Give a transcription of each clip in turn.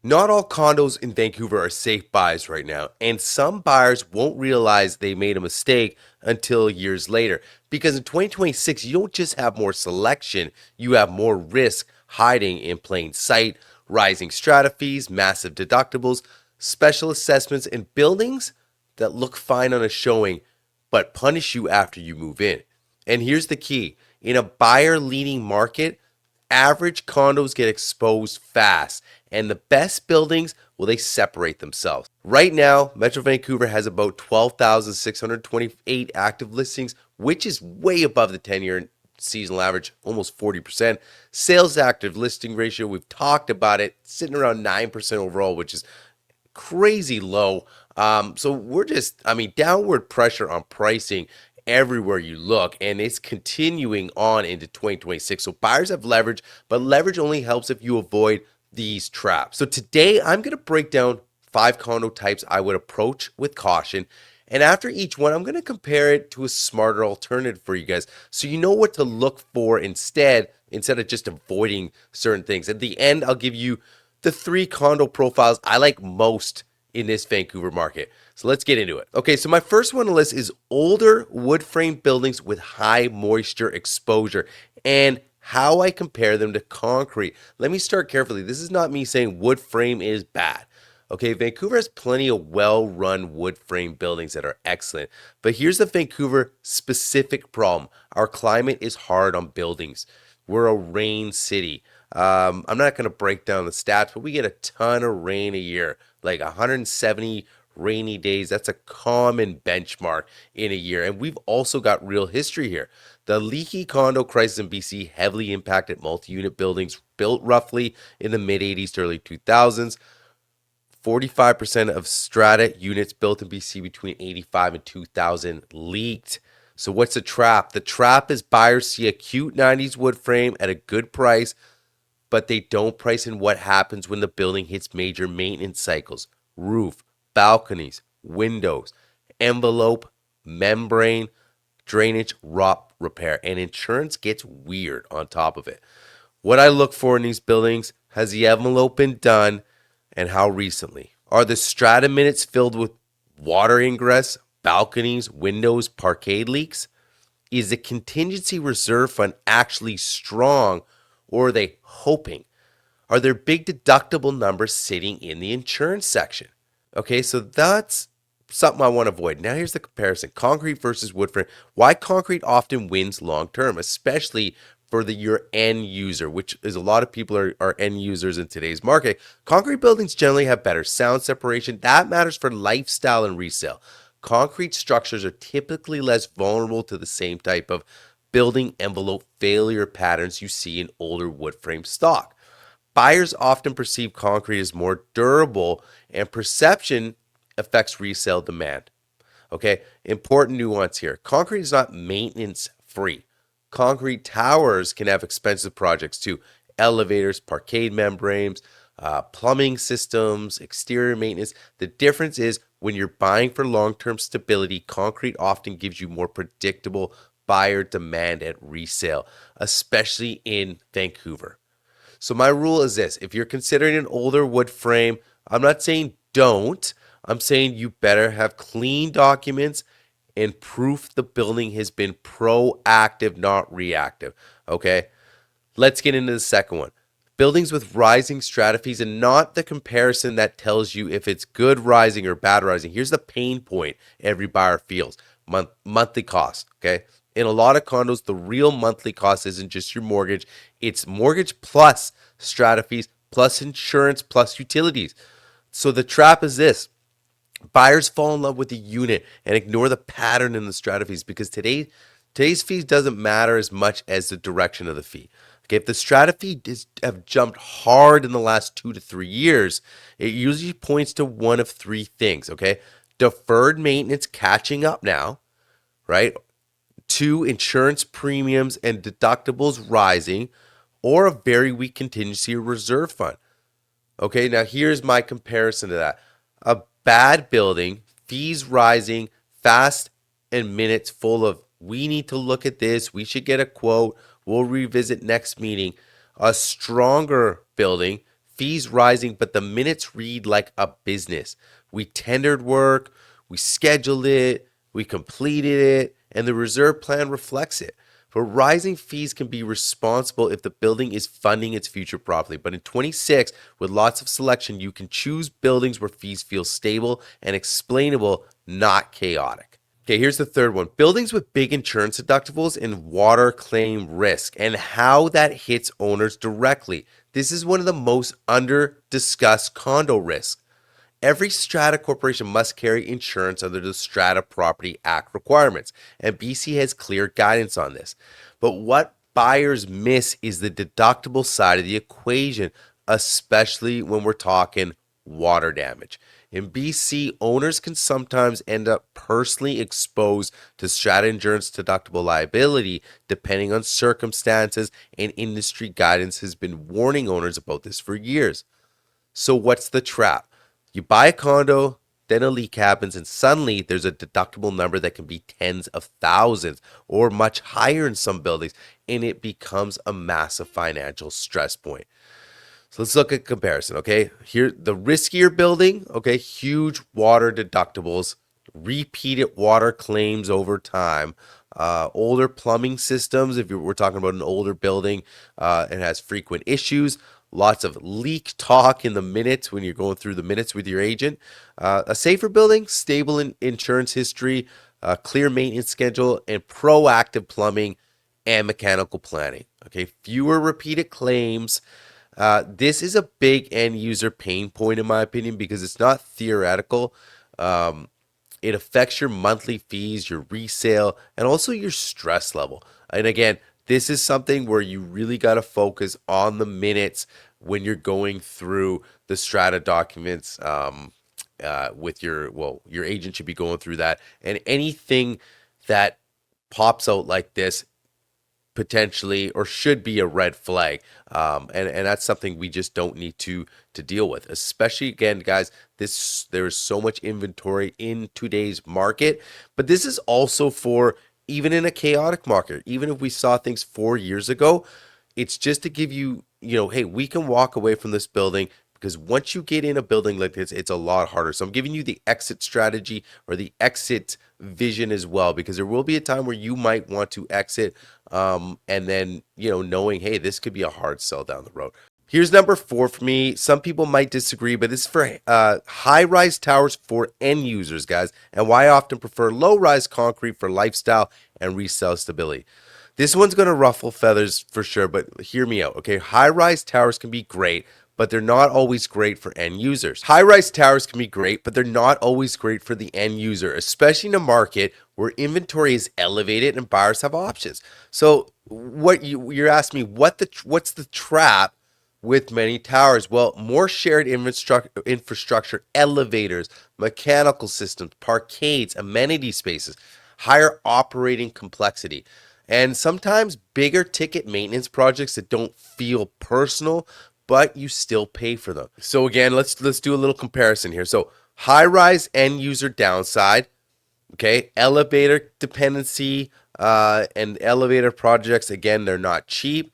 Not all condos in Vancouver are safe buys right now, and some buyers won't realize they made a mistake until years later. Because in 2026, you don't just have more selection, you have more risk hiding in plain sight, rising strata fees, massive deductibles, special assessments, and buildings that look fine on a showing but punish you after you move in. And here's the key: in a buyer leading market, average condos get exposed fast, and the best buildings, well, they separate themselves. Right now, Metro Vancouver has about 12,628 active listings, which is way above the 10-year seasonal average, almost 40%. Sales active listing ratio, we've talked about it, sitting around 9% overall, which is crazy low. So we're just, downward pressure on pricing everywhere you look, and it's continuing on into 2026. So buyers have leverage, but leverage only helps if you avoid these traps. So today I'm going to break down 5 condo types I would approach with caution. And after each one, I'm going to compare it to a smarter alternative for you guys so you know what to look for instead of just avoiding certain things. At the end, I'll give you the 3 condo profiles I like most in this Vancouver market. So let's get into it. Okay, so my first one on the list is older wood frame buildings with high moisture exposure and how I compare them to concrete. Let me start carefully. This is not me saying wood frame is bad. Okay, Vancouver has plenty of well-run wood frame buildings that are excellent. But here's the Vancouver specific problem. Our climate is hard on buildings. We're a rain city. I'm not going to break down the stats, but we get a ton of rain a year, like 170 rainy days. That's a common benchmark in a year. And we've also got real history here. The leaky condo crisis in BC heavily impacted multi-unit buildings built roughly in the mid 80s to early 2000s. 45% of strata units built in BC between 85 and 2000 leaked. So what's the trap? The trap is buyers see a cute 90s wood frame at a good price, but they don't price in what happens when the building hits major maintenance cycles: roof, balconies, windows, envelope, membrane, drainage, rot repair, and insurance gets weird on top of it. What I look for in these buildings: has the envelope been done, and how recently? Are the strata minutes filled with water ingress, balconies, windows, parquet leaks? Is the contingency reserve fund actually strong, or are they hoping? Are there big deductible numbers sitting in the insurance section? Okay, so that's something I want to avoid. Now here's the comparison: concrete versus wood frame. Why concrete often wins long term, especially for your end user, which is a lot of people are end users in today's market. Concrete buildings generally have better sound separation. That matters for lifestyle and resale. Concrete structures are typically less vulnerable to the same type of building envelope failure patterns you see in older wood frame stock. Buyers often perceive concrete as more durable, and perception affects resale demand. Okay, important nuance here: concrete is not maintenance free. Concrete towers can have expensive projects too: elevators, parquet membranes, plumbing systems, exterior maintenance. The difference is, when you're buying for long term stability, concrete often gives you more predictable buyer demand at resale, especially in Vancouver. So my rule is this: if you're considering an older wood frame, I'm not saying don't. I'm saying you better have clean documents and proof the building has been proactive, not reactive. Okay? Let's get into the second one. Buildings with rising strata fees, and not the comparison that tells you if it's good rising or bad rising. Here's the pain point every buyer feels: monthly cost. Okay. In a lot of condos, the real monthly cost isn't just your mortgage, it's mortgage plus strata fees, plus insurance, plus utilities. So the trap is this: buyers fall in love with the unit and ignore the pattern in the strata fees, because today's fees doesn't matter as much as the direction of the fee. Okay, if the strata fee have jumped hard in the last 2 to 3 years, it usually points to one of 3 things. Okay, deferred maintenance catching up now, right? 2, insurance premiums and deductibles rising, or a very weak contingency or reserve fund. Okay, now here's my comparison to that: a bad building, fees rising, fast and minutes full of "we need to look at this, we should get a quote, we'll revisit next meeting." A stronger building, fees rising, but the minutes read like a business. We tendered work, we scheduled it, we completed it, and the reserve plan reflects it. But rising fees can be responsible if the building is funding its future properly. But in 26, with lots of selection, you can choose buildings where fees feel stable and explainable, not chaotic. Okay, here's the third one. Buildings with big insurance deductibles and water claim risk and how that hits owners directly. This is one of the most under discussed condo risks. Every strata corporation must carry insurance under the Strata Property Act requirements, and BC has clear guidance on this. But what buyers miss is the deductible side of the equation, especially when we're talking water damage. In BC, owners can sometimes end up personally exposed to strata insurance deductible liability depending on circumstances, and industry guidance has been warning owners about this for years. So what's the trap? You buy a condo, then a leak happens, and suddenly there's a deductible number that can be tens of thousands or much higher in some buildings, and it becomes a massive financial stress point. So let's look at comparison, okay? Here, the riskier building, okay, huge water deductibles, repeated water claims over time, older plumbing systems, if we're talking about an older building and has frequent issues, lots of leak talk in the minutes when you're going through the minutes with your agent. A safer building, stable insurance history, clear maintenance schedule, and proactive plumbing and mechanical planning, okay? Fewer repeated claims. This is a big end user pain point, in my opinion, because it's not theoretical. It affects your monthly fees, your resale, and also your stress level. And again, this is something where you really got to focus on the minutes when you're going through the strata documents with your agent should be going through that. And anything that pops out like this potentially or should be a red flag, and that's something we just don't need to deal with, especially again guys, there's so much inventory in today's market, but this is also for even in a chaotic market. Even if we saw things 4 years ago, it's just to give you, hey, we can walk away from this building, because once you get in a building like this, it's a lot harder. So I'm giving you the exit strategy or the exit vision as well, because there will be a time where you might want to exit, and then, knowing, hey, this could be a hard sell down the road. Here's number 4 for me. Some people might disagree, but this is for high-rise towers for end users, guys, and why I often prefer low-rise concrete for lifestyle and resale stability. This one's going to ruffle feathers for sure, but hear me out, okay? High-rise towers can be great, but they're not always great for end users. High-rise towers can be great, but they're not always great for the end user, especially in a market where inventory is elevated and buyers have options. So what you're asking me, what's the trap with many towers? Well, more shared infrastructure, elevators, mechanical systems, parkades, amenity spaces, higher operating complexity, and sometimes bigger ticket maintenance projects that don't feel personal, but you still pay for them. So again, let's do a little comparison here. So high rise end user downside, okay, elevator dependency, and elevator projects, again, they're not cheap.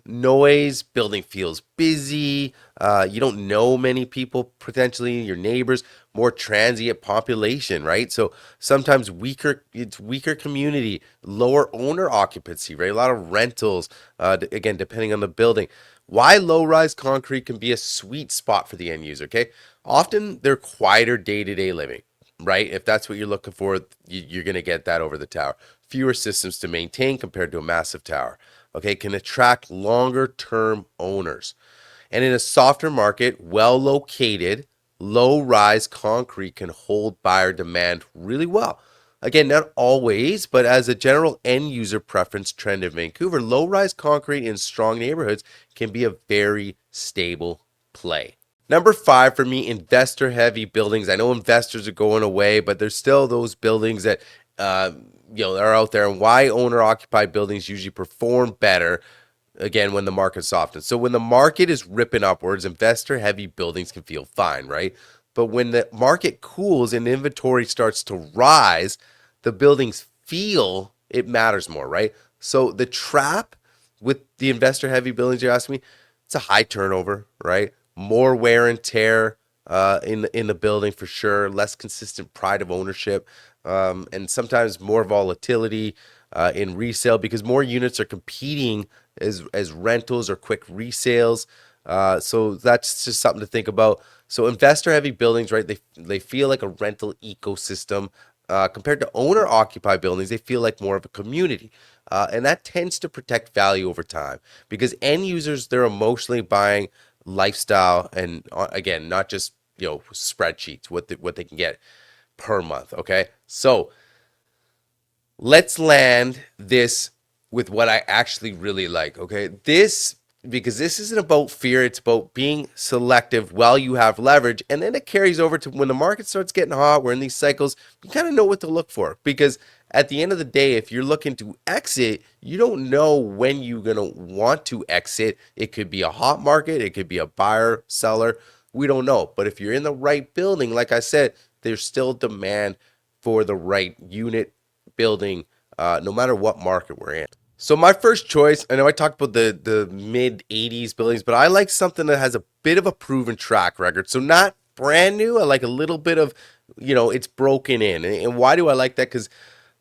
Noise, building feels busy. You don't know many people, potentially your neighbors, more transient population, right? So sometimes it's weaker community, lower owner occupancy, right? A lot of rentals, again, depending on the building. Why low-rise concrete can be a sweet spot for the end user, okay? Often they're quieter day-to-day living, right? If that's what you're looking for, you're going to get that over the tower. Fewer systems to maintain compared to a massive tower, okay? Can attract longer-term owners. And in a softer market, well-located, low-rise concrete can hold buyer demand really well. Again, not always, but as a general end user preference trend in Vancouver, low-rise concrete in strong neighborhoods can be a very stable play. Number 5 for me, investor heavy buildings. I know investors are going away, but there's still those buildings that are out there, and why owner occupied buildings usually perform better again when the market softens. So when the market is ripping upwards, investor heavy buildings can feel fine, right? But when the market cools and inventory starts to rise, the buildings feel it matters more, right? So the trap with the investor heavy buildings, you're asking me, it's a high turnover, right? more wear and tear in the building for sure, less consistent pride of ownership, and sometimes more volatility in resale because more units are competing as rentals or quick resales. So that's just something to think about. So investor heavy buildings, right? They feel like a rental ecosystem. Compared to owner occupied buildings, they feel like more of a community. And that tends to protect value over time because end users, they're emotionally buying lifestyle and again, not just, spreadsheets, what they can get per month. Okay. So let's land this with what I actually really like. Okay. Because this isn't about fear, it's about being selective while you have leverage. And then it carries over to when the market starts getting hot, we're in these cycles, you kind of know what to look for. Because at the end of the day, if you're looking to exit, you don't know when you're going to want to exit. It could be a hot market, it could be a buyer, seller. We don't know. But if you're in the right building, like I said, there's still demand for the right unit building, no matter what market we're in. So my first choice, I know I talked about the mid 80s buildings, but I like something that has a bit of a proven track record. So not brand new. I like a little bit of, it's broken in. And why do I like that? Because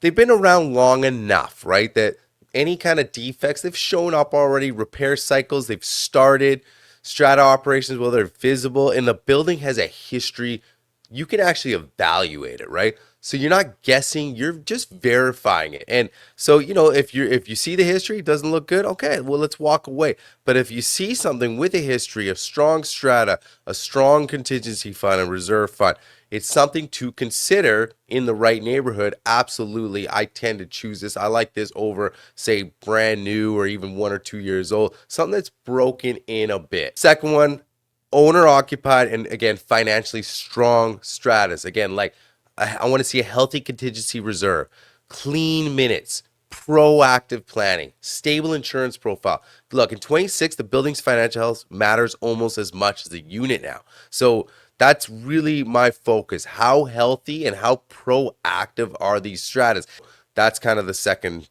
they've been around long enough, right? That any kind of defects, they've shown up already, repair cycles, they've started, strata operations, well, they're visible, and the building has a history. You can actually evaluate it, right? So you're not guessing, you're just verifying it. And so, if you see the history, it doesn't look good, okay, well, let's walk away. But if you see something with a history, a strong strata, a strong contingency fund, a reserve fund, it's something to consider in the right neighborhood. Absolutely. I tend to choose this. I like this over, say, brand new or even 1 or 2 years old. Something that's broken in a bit. Second one, owner occupied and again, financially strong stratas. Again, like I want to see a healthy contingency reserve, clean minutes, proactive planning, stable insurance profile. Look, in 26, the building's financial health matters almost as much as the unit now. So that's really my focus. How healthy and how proactive are these stratas? That's kind of the second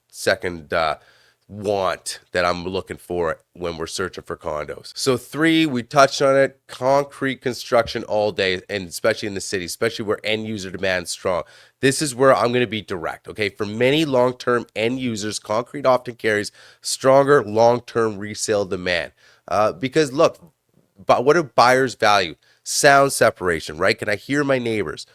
want that I'm looking for when we're searching for condos. So three, we touched on it, concrete construction all day, and especially in the city, especially where end user demand is strong. This is where I'm going to be direct. Okay. For many long-term end users, concrete often carries stronger long-term resale demand. Because look, but what do buyers value? Sound separation, right? Can I hear my neighbors?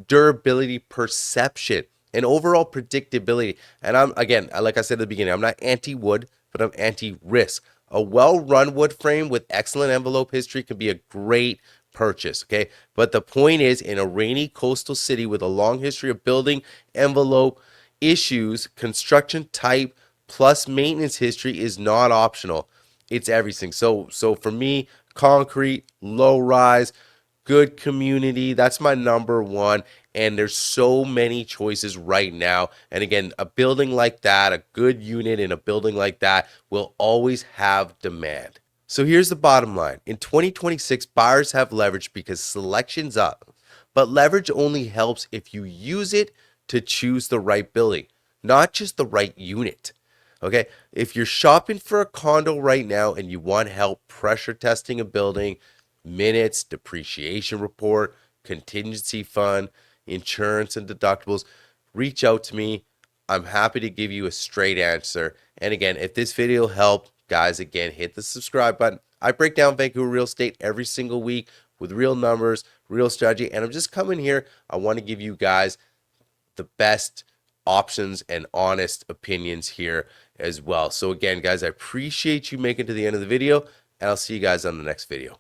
Durability, perception, and overall predictability. And I'm, again, like I said at the beginning, I'm not anti-wood, but I'm anti-risk. A well-run wood frame with excellent envelope history can be a great purchase, okay? But the point is, in a rainy coastal city with a long history of building envelope issues, construction type plus maintenance history is not optional. It's everything. So for me, concrete, low rise, good community, that's my number one. And there's so many choices right now. And again, a building like that, a good unit in a building like that will always have demand. So here's the bottom line. In 2026, buyers have leverage because selection's up. But leverage only helps if you use it to choose the right building, not just the right unit. Okay, if you're shopping for a condo right now and you want help pressure testing a building, minutes, depreciation report, contingency fund, insurance and deductibles, reach out to me. I'm happy to give you a straight answer. And again, if this video helped, guys, again, hit the subscribe button. I break down Vancouver real estate every single week with real numbers, real strategy, and I'm just coming here. I want to give you guys the best options and honest opinions here as well. So again, guys, I appreciate you making it to the end of the video, and I'll see you guys on the next video.